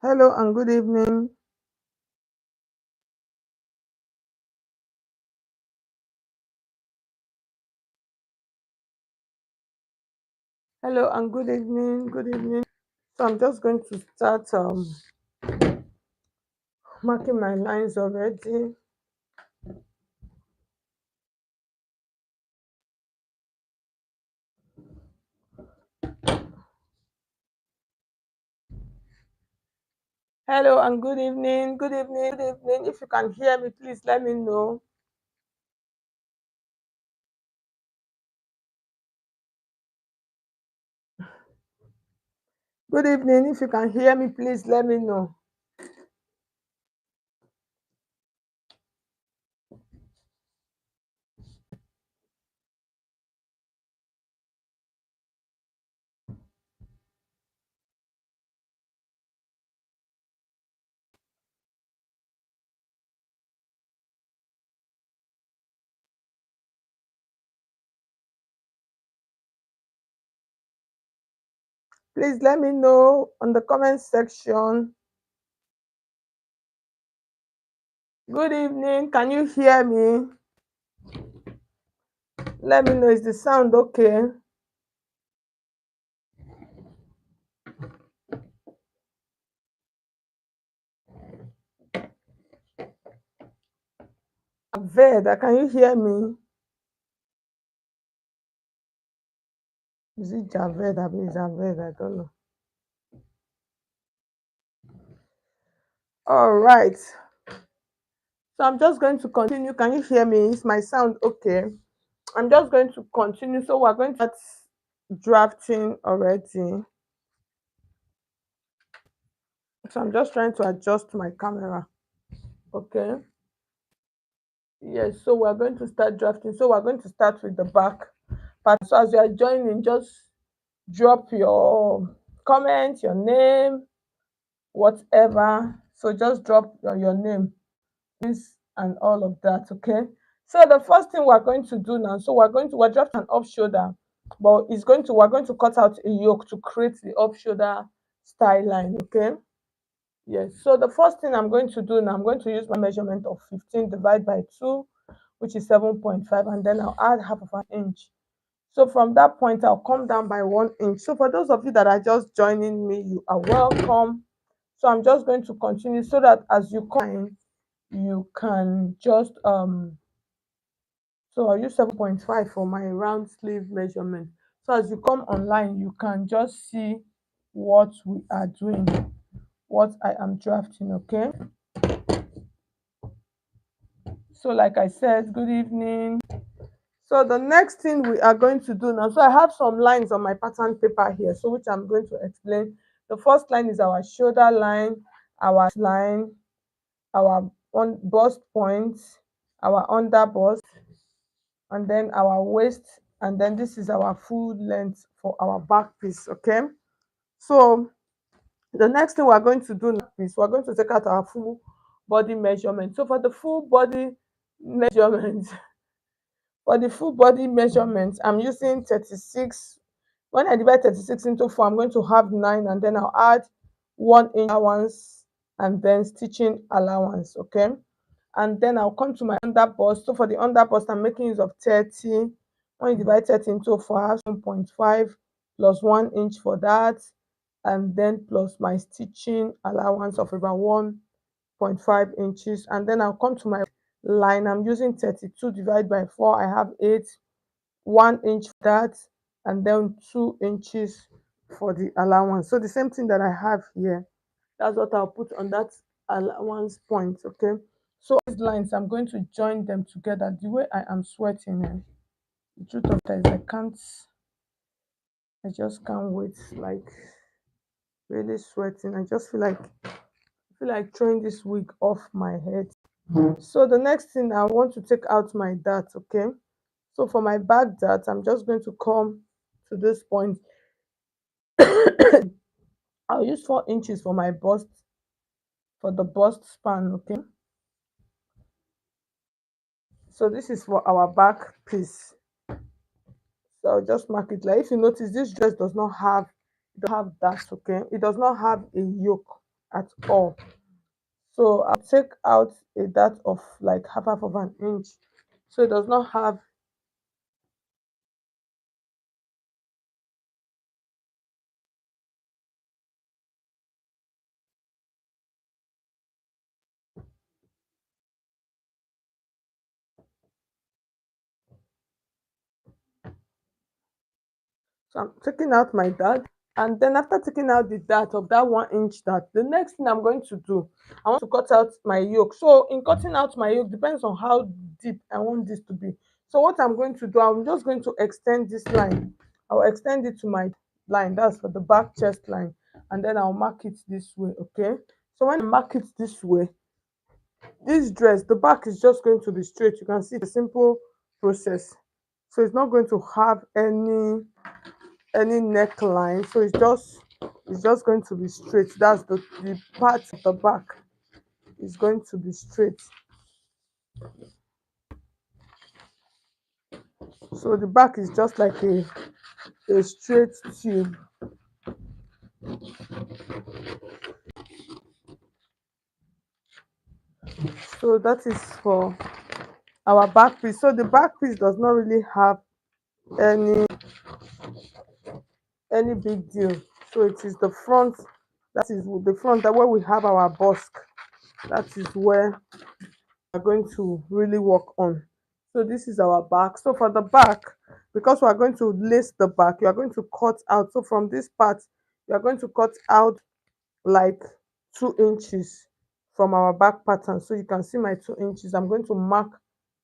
Hello and good evening. Hello and good evening. Good evening. So I'm just going to start marking my lines already. Hello and good evening. Good evening. Good evening. If you can hear me, please let me know. Good evening. If you can hear me, please let me know. Please let me know on the comment section. Good evening. Can you hear me? Let me know. Is the sound okay? Veda, can you hear me? Is it Javed? Is Javed? I don't know. All right. So I'm just going to continue. Can you hear me? Is my sound okay? I'm just going to continue. So we're going to start drafting already. So I'm just trying to adjust my camera. Okay. Yes. So we're going to start drafting. So we're going to start with the back part. So as you are joining, just drop your comment, your name, whatever. So just drop your name, this and all of that. Okay. So the first thing we're going to do now, so we're drafting an off shoulder, but we're going to cut out a yoke to create the off shoulder style line. Okay. Yes. So the first thing I'm going to do now, I'm going to use my measurement of 15 divided by 2, which is 7.5, and then I'll add half of an inch. So from that point, I'll come down by 1 inch. So for those of you that are just joining me, you are welcome. So I'm just going to continue so that as you come in, you can just so I'll use 7.5 for my round sleeve measurement. So as you come online, you can just see what we are doing, what I am drafting. Okay. So like I said, good evening. So the next thing we are going to do now, so I have some lines on my pattern paper here, so which I'm going to explain. The first line is our shoulder line, our line, our bust point, our under bust, and then our waist, and then this is our full length for our back piece. Okay. So the next thing we're going to do now is we're going to take out our full body measurement. So for the full body measurement, for the full body measurement, I'm using 36. When I divide 36 into 4, I'm going to have 9, and then I'll add 1 inch allowance and then stitching allowance. Okay. And then I'll come to my under bust. So for the under bust, I'm making use of 30. When you divide 30 into 4, I have 1.5 plus 1 inch for that, and then plus my stitching allowance of about 1.5 inches. And then I'll come to my line. I'm using 32 divided by 4. I have 8, 1 inch for that, and then 2 inches for the allowance. So the same thing that I have here, that's what I'll put on that allowance point. Okay. So these lines, I'm going to join them together. The way I am sweating, the truth of that is I just can't wait. Like really sweating. I just feel like throwing this wig off my head. So the next thing, I want to take out my dart. Okay. So for my back dart, I'm just going to come to this point. I'll use 4 inches for my bust, for the bust span. Okay. So this is for our back piece. So I'll just mark it. Like if you notice, this dress does not have that. Okay, it does not have a yoke at all. So I'll take out a dart of like half of an inch, so it does not have. So I'm taking out my dart, and then after taking out the dart of that 1 inch dart, the next thing I'm going to do, I want to cut out my yoke. So in cutting out my yoke, depends on how deep I want this to be. So what I'm going to do, I'm just going to extend this line. I'll extend it to my line, that's for the back chest line, and then I'll mark it this way. Okay, so when I mark it this way, this dress, the back is just going to be straight. You can see it's a simple process, so it's not going to have any neckline, so it's just going to be straight. That's the part of the back is going to be straight. So the back is just like a straight tube. So that is for our back piece. So the back piece does not really have any big deal. So it is the front, that is the front, that where we have our busk, that is where we're going to really work on. So this is our back. So for the back, because we are going to lace the back, you are going to cut out. So from this part, you are going to cut out like 2 inches from our back pattern. So you can see my 2 inches. I'm going to mark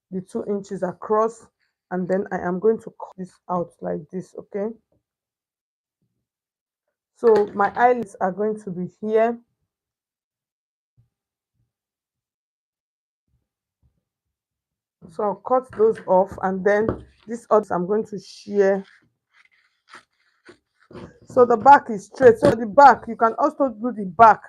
the 2 inches across, and then I am going to cut this out like this. Okay, so my eyelids are going to be here. So I'll cut those off, and then this odds I'm going to shear. So the back is straight. So the back, you can also do the back,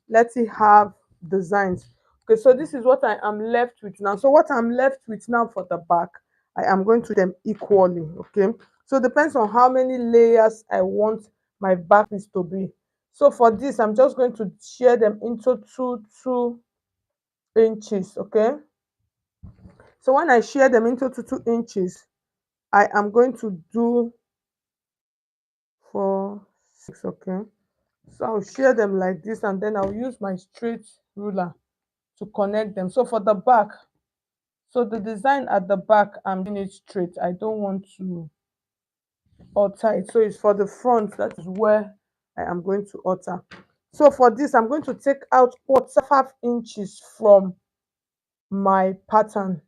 let it have designs. Okay, so this is what I am left with now. So what I'm left with now for the back, I am going to do them equally. Okay, so it depends on how many layers I want my back piece to be. So for this, I'm just going to shear them into two inches. Okay, so when I shear them into two inches, I am going to do 4, 6. Okay, so I'll shear them like this, and then I'll use my straight ruler to connect them. So for the back, so the design at the back, I'm doing it straight. I don't want to alter it. So it's for the front, that is where I am going to alter. So for this, I'm going to take out 5 inches from my pattern.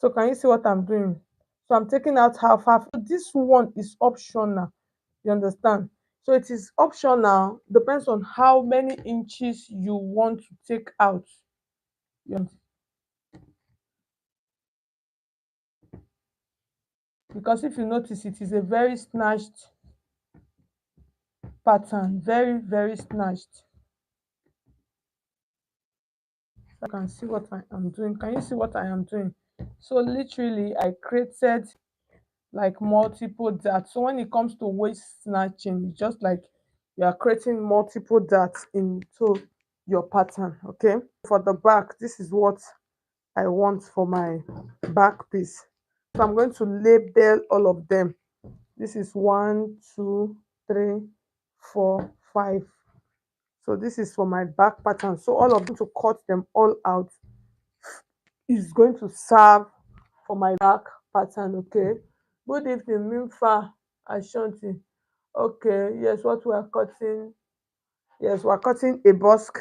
So can you see what I'm doing? So I'm taking out half. So this one is optional. You understand? So it is optional, depends on how many inches you want to take out. You Because if you notice, it is a very snatched pattern, very snatched. I can see what I am doing. Can you see what I am doing? So literally I created like multiple darts. So when it comes to waist snatching, it's just like you are creating multiple darts into your pattern. Okay, for the back, this is what I want for my back piece. So I'm going to label all of them. This is 1, 2, 3, 4, 5. So this is for my back pattern. So all of them, to cut them all out, is going to serve for my back pattern. Okay, good evening, Mimfa Ashanti. Okay, yes, what we are cutting, yes, we're cutting a busk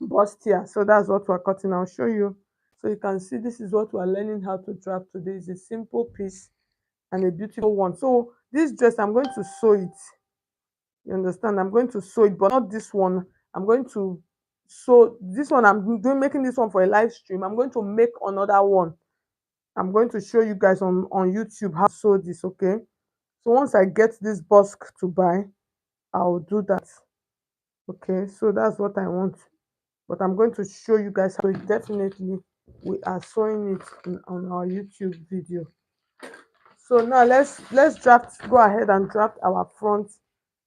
bustier. So that's what we're cutting. I'll show you. So you can see, this is what we're learning how to draft today. It's a simple piece and a beautiful one. So this dress, I'm going to sew it. You understand? I'm going to sew it, but not this one. I'm going to sew this one. I'm doing making this one for a live stream. I'm going to make another one. I'm going to show you guys on YouTube how to sew this. Okay, so once I get this busk to buy, I'll do that. Okay, so that's what I want, but I'm going to show you guys how. Definitely we are sewing it on our YouTube video. So now let's draft, go ahead and draft our front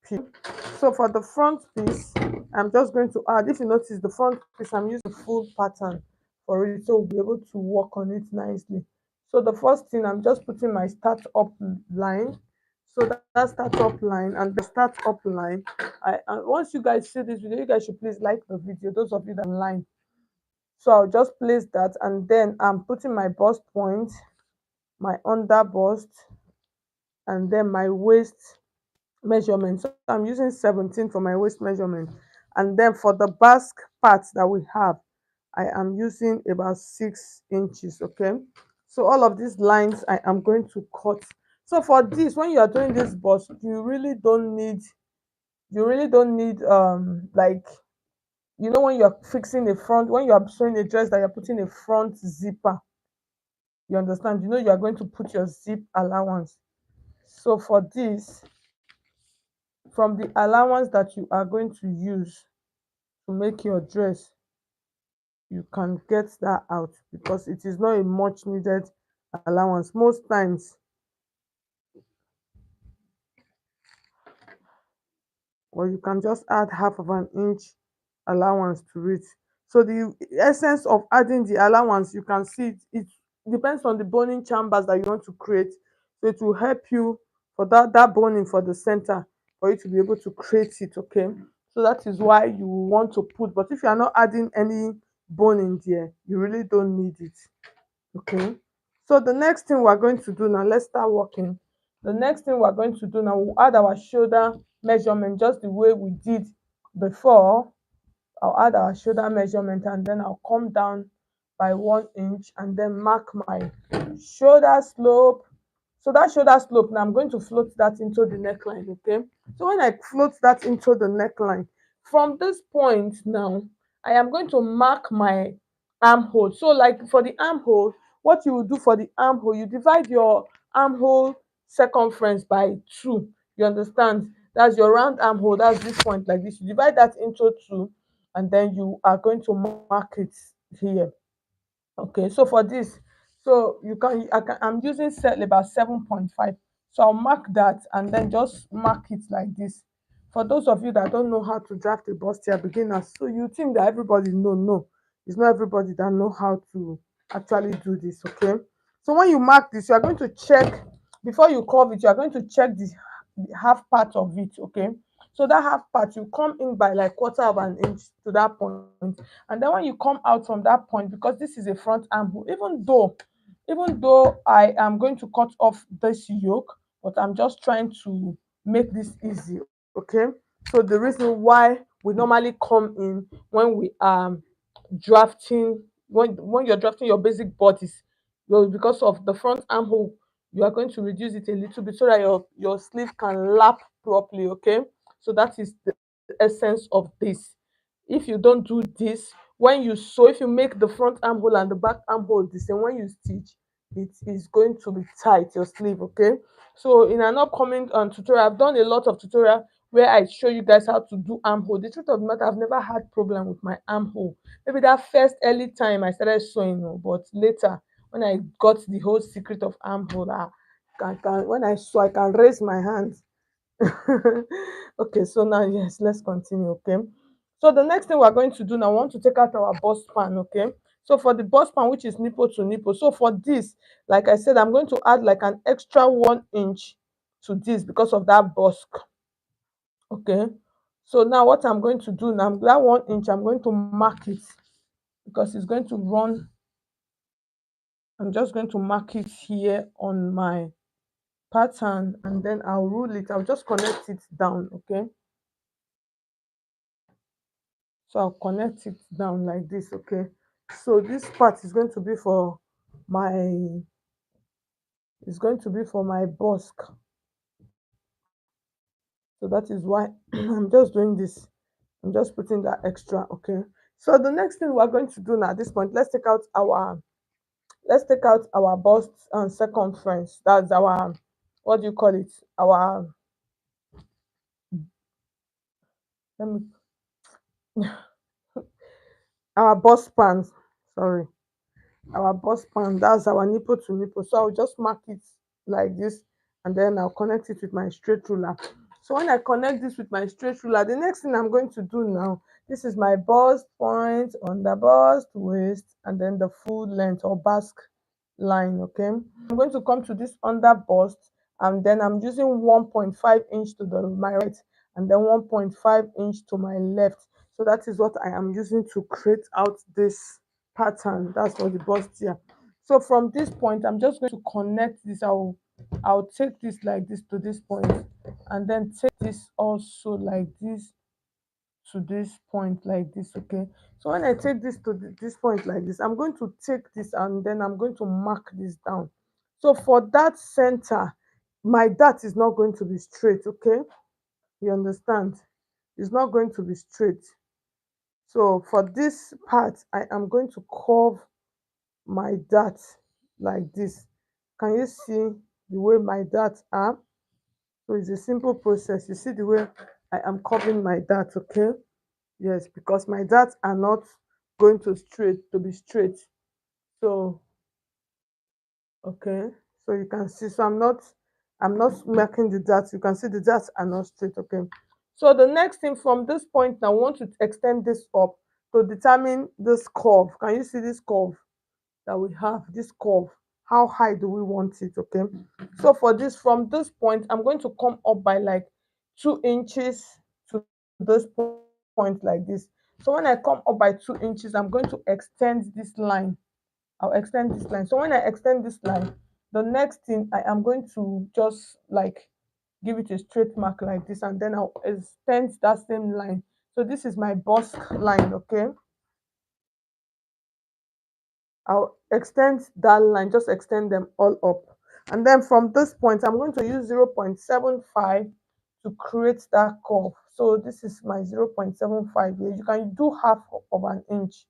piece. So for the front piece, I'm just going to add, if you notice the front piece, I'm using the full pattern for it, so we'll be able to work on it nicely. So the first thing, I'm just putting my start up line. So that start up line, and the start up line, and once you guys see this video, you guys should please like the video, those of you that are online. So I'll just place that, and then I'm putting my bust point, my under bust, and then my waist measurement. So I'm using 17 for my waist measurement, and then for the basque part that we have, I am using about 6 inches. Okay, so all of these lines I am going to cut. So for this, when you are doing this bust, you really don't need like, when you're fixing the front, when you are sewing a dress that you're putting a front zipper, you understand, you are going to put your zip allowance. So for this, from the allowance that you are going to use to make your dress, you can get that out, because it is not a much needed allowance most times, or you can just add half of an inch allowance to it. So the essence of adding the allowance, you can see it depends on the boning chambers that you want to create. So it will help you for that boning for the center, for you to be able to create it. Okay, so that is why you want to put, but if you are not adding any boning there, you really don't need it. Okay, so the next thing we're going to do now, let's start working. The next thing we're going to do now, we'll add our shoulder measurement just the way we did before. I'll add our shoulder measurement, and then I'll come down by 1 inch, and then mark my shoulder slope. So that shoulder slope, now I'm going to float that into the neckline. Okay, so when I float that into the neckline, from this point now, I am going to mark my armhole. So like for the armhole, what you will do for the armhole, you divide your armhole circumference by 2. You understand? That's your round armhole, that's this point like this. You divide that into 2, and then you are going to mark it here. Okay, so for this, so I'm using set about 7.5. So I'll mark that, and then just mark it like this. For those of you that don't know how to draft a bustier, beginners, so you think that everybody know. No, it's not everybody that know how to actually do this. Okay, so when you mark this, you are going to check, before you curve it, you are going to check the half part of it. Okay, so that half part, you come in by like quarter of an inch to that point, and then when you come out from that point, because this is a front armhole, even though I am going to cut off this yoke, but I'm just trying to make this easy. Okay, so the reason why we normally come in when we are drafting, when you're drafting your basic bodice, because of the front armhole, you are going to reduce it a little bit so that your sleeve can lap properly. Okay, so that is the essence of this. If you don't do this, when you sew, if you make the front armhole and the back armhole the same, when you stitch, it is going to be tight, your sleeve. Okay, so in an upcoming tutorial, I've done a lot of tutorial where I show you guys how to do armhole. The truth of the matter, I've never had problem with my armhole. Maybe that first early time I started sewing, but later when I got the whole secret of armhole, when I sew, I can raise my hands. Okay, so now, yes, let's continue. Okay, so the next thing we're going to do now, I want to take out our bust pan. Okay, so for the bust pan, which is nipple to nipple, so for this, like I said, I'm going to add like an extra 1 inch to this because of that busk. Okay, so now what I'm going to do now, that 1 inch, I'm going to mark it, because it's going to run. I'm just going to mark it here on my pattern, and then I'll rule it. I'll just connect it down. Okay, so I'll connect it down like this. Okay, so this part is going to be for my busk. So that is why I'm just doing this. I'm just putting that extra. Okay, so the next thing we're going to do now, at this point, let's take out our bust and circumference. That's our, what do you call it, our, let me our bust span, sorry, our bust span, that's our nipple to nipple. So I'll just mark it like this, and then I'll connect it with my straight ruler. So when I connect this with my straight ruler, the next thing I'm going to do now, this is my bust point, under bust, waist, and then the full length or basque line, okay? I'm going to come to this under bust, and then I'm using 1.5 inch to my right, and then 1.5 inch to my left. So that is what I am using to create out this pattern. That's for the bust here. So from this point, I'm just going to connect this. I'll take this like this to this point, and then take this also like this to this point like this, okay? So when I take this to this point like this, I'm going to take this and then I'm going to mark this down. So for that center, my dart is not going to be straight, okay? You understand? It's not going to be straight. So for this part, I am going to curve my dart like this. Can you see the way my darts are? So it's a simple process. You see the way I am curving my dart, okay? Yes, because my darts are not going to be straight. So okay, so you can see. So I'm not marking the darts. You can see the darts are not straight. Okay. So the next thing from this point now, I want to extend this up to determine this curve. Can you see this curve that we have? This curve. How high do we want it? Okay. So for this, from this point, I'm going to come up by like 2 inches to this point like this. So when I come up by 2 inches, I'm going to extend this line. I'll extend this line. So when I extend this line, the next thing I am going to just like give it a straight mark like this, and then I'll extend that same line. So this is my busk line, okay? I'll extend that line, just extend them all up. And then from this point, I'm going to use 0.75 to create that curve. So this is my 0.75 here. You can do half of an inch.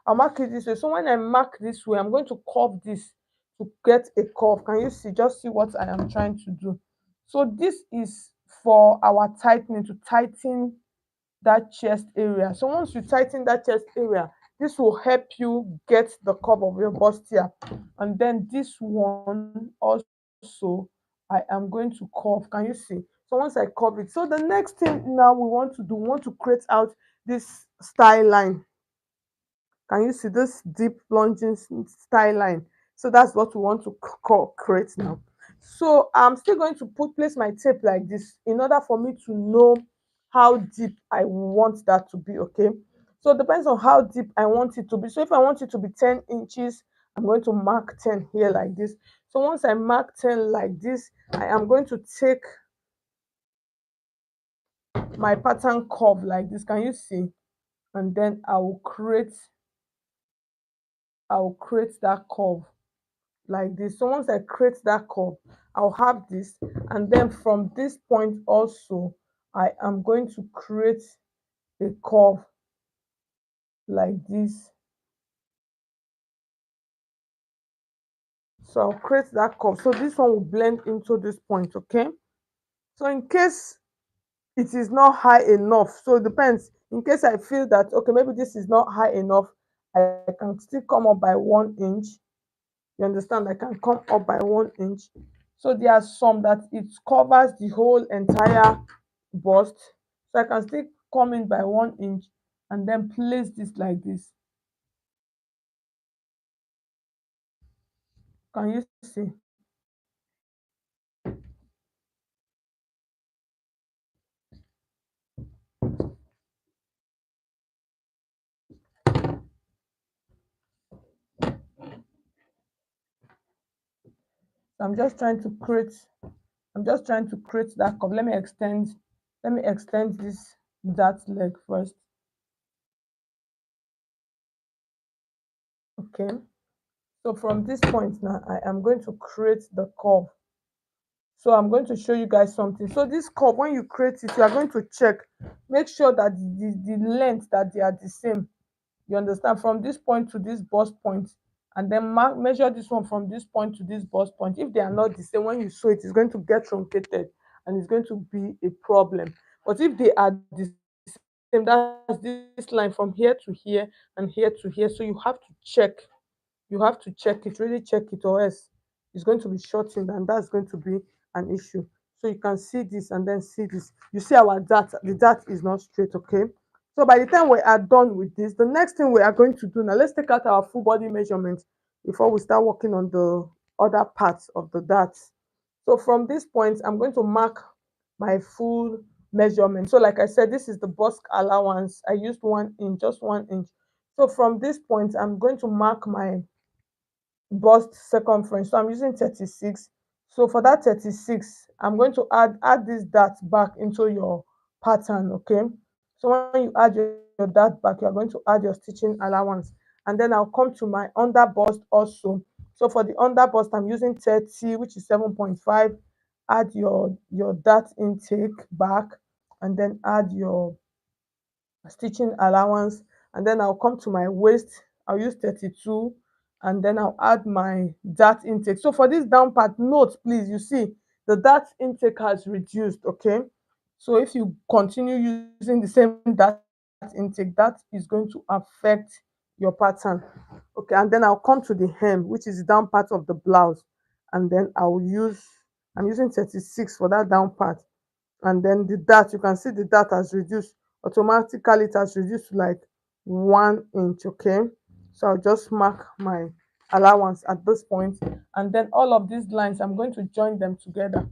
I'll mark it this way. So when I mark this way, I'm going to curve this to get a curve. Can you see? Just see what I am trying to do. So this is for our tightening, to tighten that chest area. So once you tighten that chest area, this will help you get the curve of your bustier. And then this one also, I am going to curve. Can you see? So once I curve it, so the next thing now we want to do, we want to create out this style line. Can you see this deep plunging style line? So that's what we want to create now. So I'm still going to place my tape like this in order for me to know how deep I want that to be, okay? So it depends on how deep I want it to be. So if I want it to be 10 inches, I'm going to mark 10 here like this. So once I mark 10 like this, I am going to take my pattern curve like this. Can you see? And then I will create that curve like this. So once I create that curve, I'll have this, and then from this point also, I am going to create a curve like this. So I'll create that curve. So this one will blend into this point, okay? So in case it is not high enough, so it depends. In case I feel that okay, maybe this is not high enough, I can still come up by 1 inch. You understand? I can come up by 1 inch. So there are some that it covers the whole entire bust. So I can still come in by 1 inch and then place this like this. Can you see? So I'm just trying to create that curve. Let me extend that leg first. Okay. So from this point now, I am going to create the curve. So I'm going to show you guys something. So this curve, when you create it, you are going to check, make sure that the length that they are the same. You understand? From this point to this bust point, and then measure this one from this point to this bust point. If they are not the same, when you sew it, it's going to get truncated and it's going to be a problem. But if they are the same, that's this line from here to here and here to here. So you have to check. You have to check it, really check it, or else it's going to be shortened, and that's going to be an issue. So you can see this and then see this. You see our dart, the dart is not straight, okay? So by the time we are done with this, the next thing we are going to do now, let's take out our full body measurement before we start working on the other parts of the dart. So from this point, I'm going to mark my full measurement. So like I said, this is the busk allowance. I used 1 inch, just 1 inch. So from this point, I'm going to mark my bust circumference. So I'm using 36. So for that 36, I'm going to add this dart back into your pattern, okay? So when you add your dart back, you're going to add your stitching allowance. And then I'll come to my under bust also. So for the under bust, I'm using 30, which is 7.5. Add your dart intake back, and then add your stitching allowance, and then I'll come to my waist. I'll use 32, and then I'll add my dart intake. So for this down part, note please, you see the dart intake has reduced, okay? So if you continue using the same dart intake, that is going to affect your pattern, okay? And then I'll come to the hem, which is the down part of the blouse, and then I'm using 36 for that down part. And then the dart, you can see the dart has reduced automatically. It has reduced to like 1 inch, okay? So I'll just mark my allowance at this point, and then all of these lines, I'm going to join them together.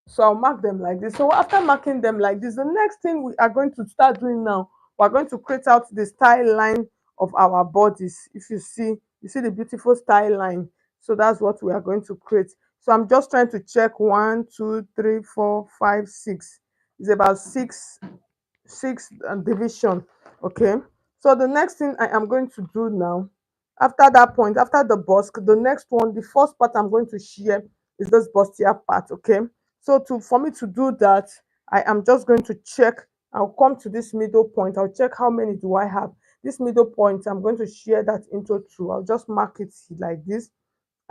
So I'll mark them like this. So after marking them like this, the next thing we are going to start doing now, we're going to create out the style line of our bodies. If you see the beautiful style line. So that's what we are going to create. So I'm just trying to check 1, 2, 3, 4, 5, 6. It's about six division, okay? So the next thing I am going to do now, after that point, after the busk, the next one, the first part I'm going to share is this bustier part, okay? So for me to do that, I am just going to check. I'll come to this middle point. I'll check how many do I have. This middle point, I'm going to share that into two. I'll just mark it like this,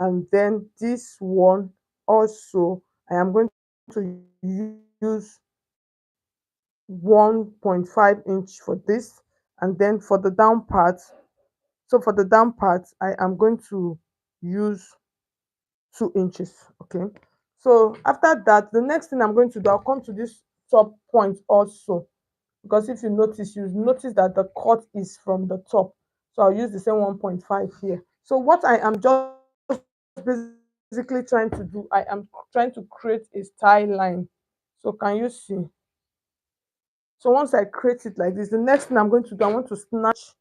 and then this one also I am going to use 1.5 inch for this. And then for the down part, so for the down part, I am going to use 2 inches, okay? So after that, the next thing I'm going to do, I'll come to this top point also, because if you notice that the cut is from the top. So I'll use the same 1.5 here. So what I am just basically trying to do, I am trying to create a style line. So can you see? So once I create it like this, the next thing I'm going to do, I want to snatch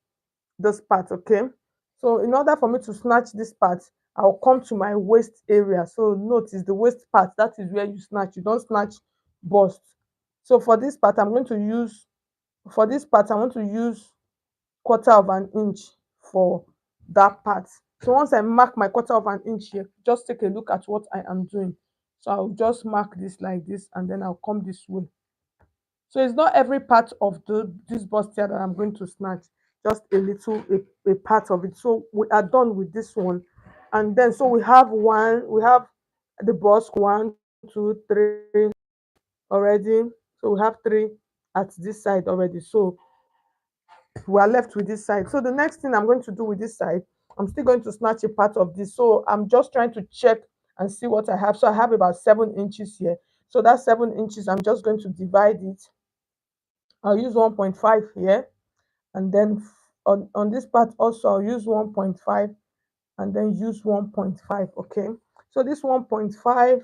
this part, okay? So in order for me to snatch this part, I'll come to my waist area. So notice the waist part, that is where you snatch. You don't snatch bust. So for this part, I want to use 1/4 inch for that part. So once I mark my 1/4 inch here, just take a look at what I am doing. So I'll just mark this like this, and then I'll come this way. So it's not every part of this bustier that I'm going to snatch, just a part of it. So we are done with this one. And then so we have the bust 1, 2, 3 already. So we have 3 at this side already. So we are left with this side. So the next thing I'm going to do with this side, I'm still going to snatch a part of this. So I'm just trying to check and see what I have. So I have about 7 inches here. So that 7 inches, I'm just going to divide it. I'll use 1.5 here, and then on this part also I'll use 1.5, and then use 1.5, okay? So this 1.5,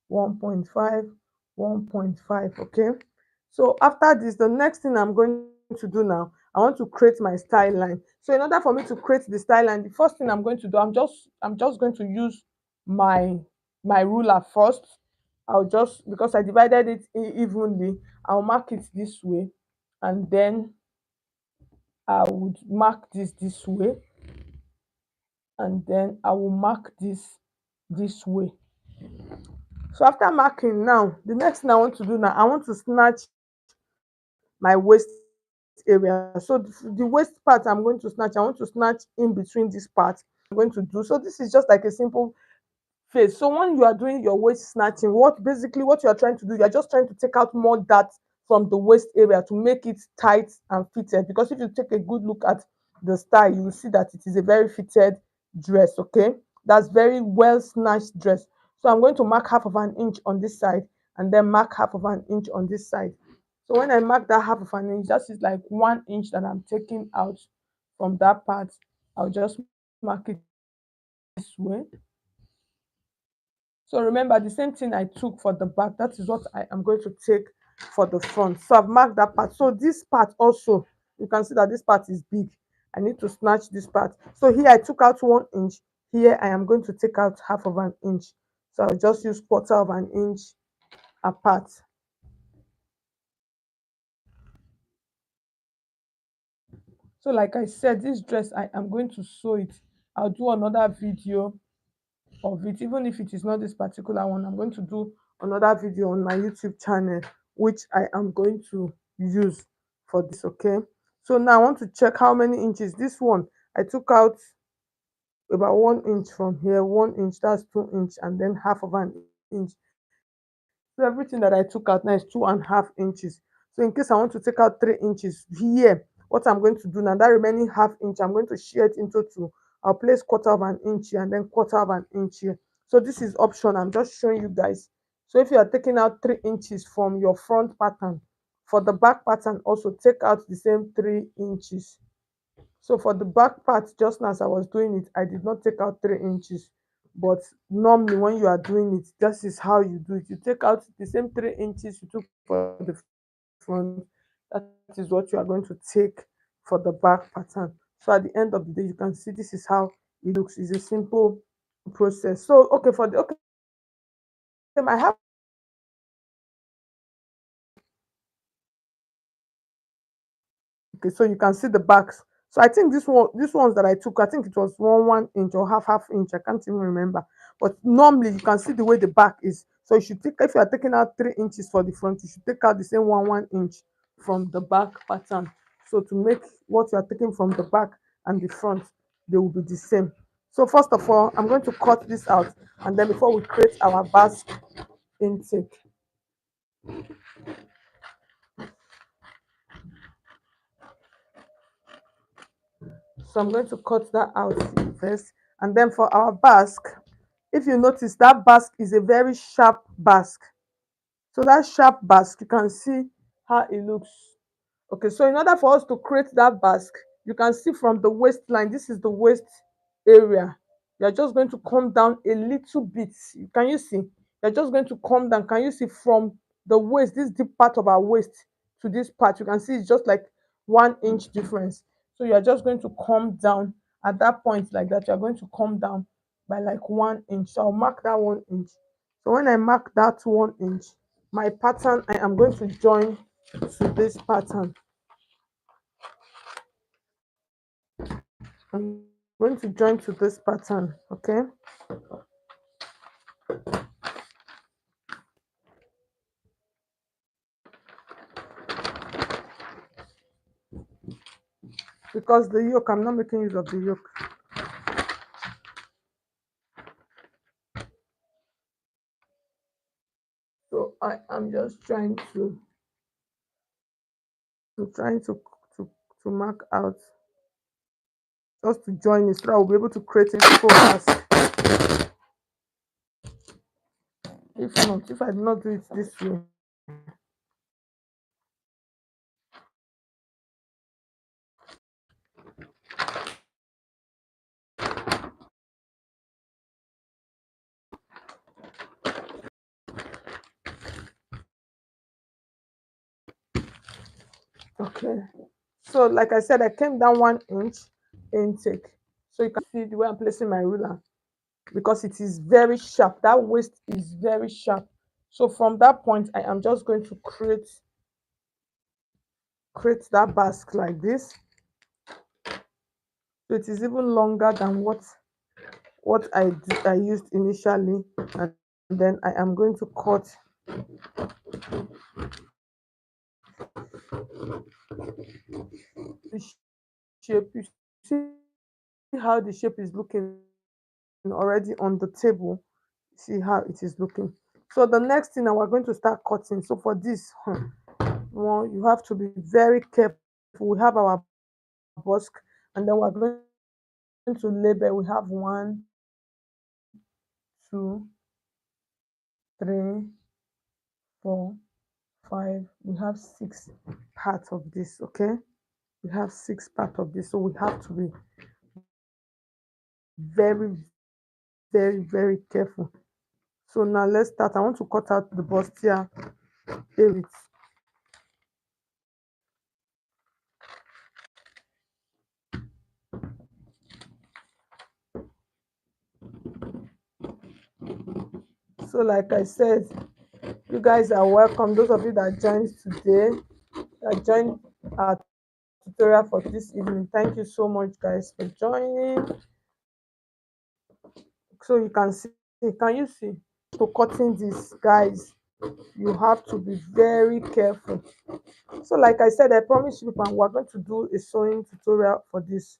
1.5, 1.5, okay? So after this, the next thing I'm going to do now, I want to create my style line. So in order for me to create the style line, the first thing I'm going to do, I'm just going to use my ruler first. I'll just, because I divided it evenly, I'll mark it this way, and then I would mark this way, and then I will mark this way. So after marking now, the next thing I want to do now, I want to snatch my waist area. So the waist part I'm going to snatch, I want to snatch in between this part. I'm going to do so. This is just like a simple face. So when you are doing your waist snatching, what you are trying to do, you're just trying to take out more dart from the waist area to make it tight and fitted. Because if you take a good look at the style, you will see that it is a very fitted dress. Okay, that's very well snatched dress. So I'm going to mark half of an inch on this side and then mark half of an inch on this side. So when I mark that half of an inch, that is like 1 inch that I'm taking out from that part. I'll just mark it this way. So remember, the same thing I took for the back, that is what I am going to take for the front. So I've marked that part. So this part also, you can see that this part is big. I need to snatch this part. So here I took out 1 inch. Here I am going to take out half of an inch. So I'll just use quarter of an inch apart. So like I said, this dress, I am going to sew it. I'll do another video of it, even if it is not this particular one. I'm going to do another video on my YouTube channel, which I am going to use for this. Okay, so now I want to check how many inches. This one I took out about 1 inch from here, 1 inch, that's 2 inch, and then half of an inch. So everything that I took out now is 2.5 inches. So in case I want to take out 3 inches here, what I'm going to do now, that remaining half inch, I'm going to shear it into two. I'll place quarter of an inch here and then quarter of an inch here. So this is option. I'm just showing you guys. So if you are taking out 3 inches from your front pattern, for the back pattern also take out the same 3 inches. So for the back part, just as I was doing it, I did not take out 3 inches. But normally when you are doing it, this is how you do it. You take out the same 3 inches you took for the front. That is what you are going to take for the back pattern. So at the end of the day, you can see this is how it looks. It's a simple process. So okay, for the okay, I have okay, so you can see the backs. So I think these ones that I took, I think it was 1 inch or half inch. I can't even remember. But normally you can see the way the back is. So you should take, if you are taking out 3 inches for the front, you should take out the same 1 inch from the back pattern. So to make what you are taking from the back and the front, they will be the same. So first of all, I'm going to cut this out, and then before we create our basque intake. So I'm going to cut that out first. And then for our basque, if you notice, that basque is a very sharp basque. So that sharp basque, you can see how it looks. Okay, so in order for us to create that basque, you can see from the waistline, this is the waist area. You're just going to come down a little bit. Can you see? You're just going to come down. Can you see from the waist, this deep part of our waist to this part? You can see it's just like 1 inch difference. So you're just going to come down at that point like that. You're going to come down by like 1 inch. So I'll mark that 1 inch. So when I mark that 1 inch, my pattern, I am going to join to this pattern. I'm going to join to this pattern. Okay, because the yoke, I'm not making use of the yoke. So I am just trying trying to mark out, just to join it so I'll be able to create it full basque. If not, if I do not do it this way, okay. So like I said, I came down 1 inch intake. So you can see the way I'm placing my ruler, because it is very sharp. That waist is very sharp. So from that point, I am just going to create that basque like this. So it is even longer than what I used initially, and then I am going to cut the shape. You see how the shape is looking already on the table. See how it is looking. So the next thing, now we're going to start cutting. So for this, well, you have to be very careful. We have our busk and then we're going to label. We have 1, 2, 3, 4, 5. We have 6 parts of this, okay? We have 6 parts of this, so we have to be very, very careful. So now let's start. I want to cut out the bustier areas. So like I said, you guys are welcome. Those of you that joined today, that joined our tutorial for this evening, thank you so much guys for joining. So you can you see, to cutting this, guys, you have to be very careful. So like I said, I promise you people, we're going to do a sewing tutorial for this.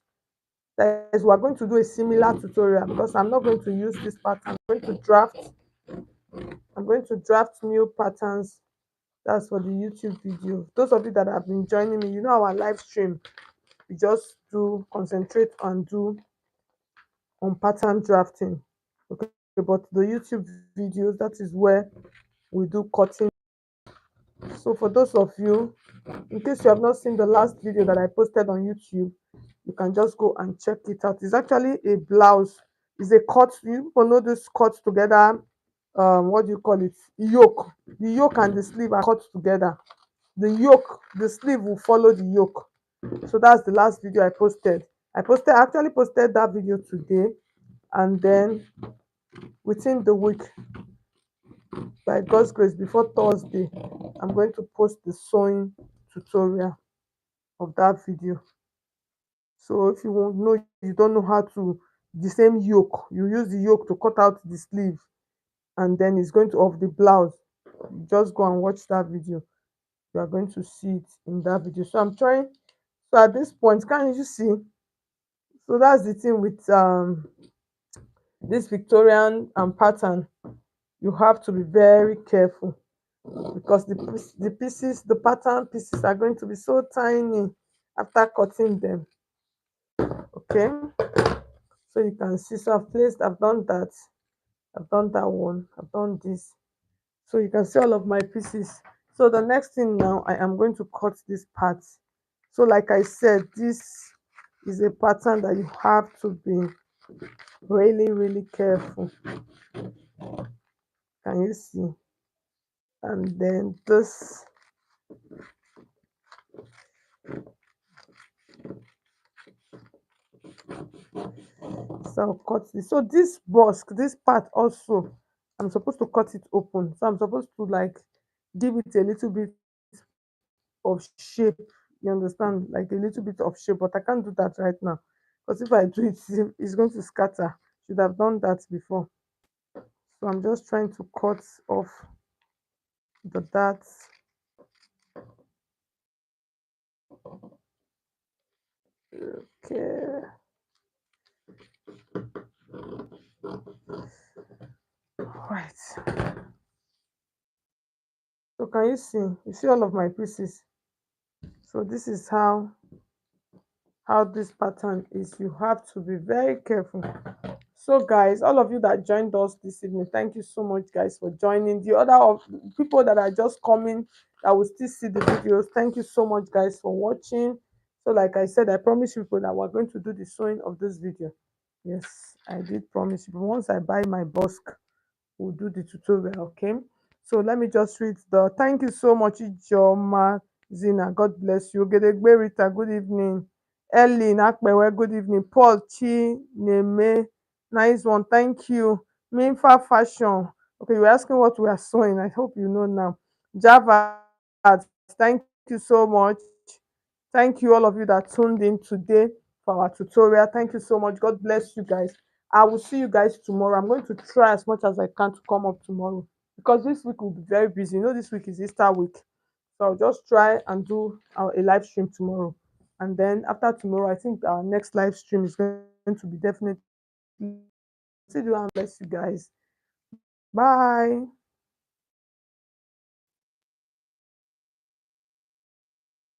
That is, we're going to do a similar tutorial because I'm not going to use this pattern. I'm going to draft new patterns. That's for the YouTube video. Those of you that have been joining me, you know our live stream, we just do concentrate and do on pattern drafting. Okay, but the YouTube videos, that is where we do cutting. So for those of you, in case you have not seen the last video that I posted on YouTube, you can just go and check it out. It's actually a blouse. It's a cut. You people know this cut together. What do you call it? Yoke. The yoke and the sleeve are cut together. The yoke, the sleeve will follow the yoke. So that's the last video I posted. I actually posted that video today, and then within the week, by God's grace, before Thursday, I'm going to post the sewing tutorial of that video. So if you won't know, you don't know how to, the same yoke, you use the yoke to cut out the sleeve, and then it's going to of the blouse. Just go and watch that video. You are going to see it in that video. So I'm trying. So at this point, can you see? So that's the thing with this Victorian pattern. You have to be very careful because the pieces, the pattern pieces are going to be so tiny after cutting them. Okay, so you can see. So I've done that. I've done that one. I've done this. So you can see all of my pieces. So the next thing now, I am going to cut this part. So like I said, this is a pattern that you have to be really careful. Can you see? And then this, so I'll cut this. So this busk, this part also, I'm supposed to cut it open. So I'm supposed to like give it a little bit of shape. You understand? Like a little bit of shape, but I can't do that right now because if I do it, it's going to scatter. Should have done that before. So I'm just trying to cut off the darts. Okay. Right. So can you see? You see all of my pieces. So this is how this pattern is. You have to be very careful. So guys, all of you that joined us this evening, thank you so much guys for joining. The other of people that are just coming that will still see the videos, thank you so much guys for watching. So like I said, I promise you people that we're going to do the sewing of this video. Yes, I did promise you, but once I buy my busk, we'll do the tutorial. Okay, so let me just read the thank you so much, Ijoma Zina, God bless you. Gedegbe Rita, good evening. Ellen Akpewe, good evening. Paul Chi Neme, nice one, thank you. Minfa Fashion, okay, you're asking what we are sewing. I hope you know now. Java, thank you so much. Thank you, all of you that tuned in today for our tutorial. Thank you so much. God bless you guys. I will see you guys tomorrow. I'm going to try as much as I can to come up tomorrow because this week will be very busy. You know, this week is Easter week. So I'll just try and do a live stream tomorrow. And then after tomorrow, I think our next live stream is going to be definitely. See you and bless you guys. Bye.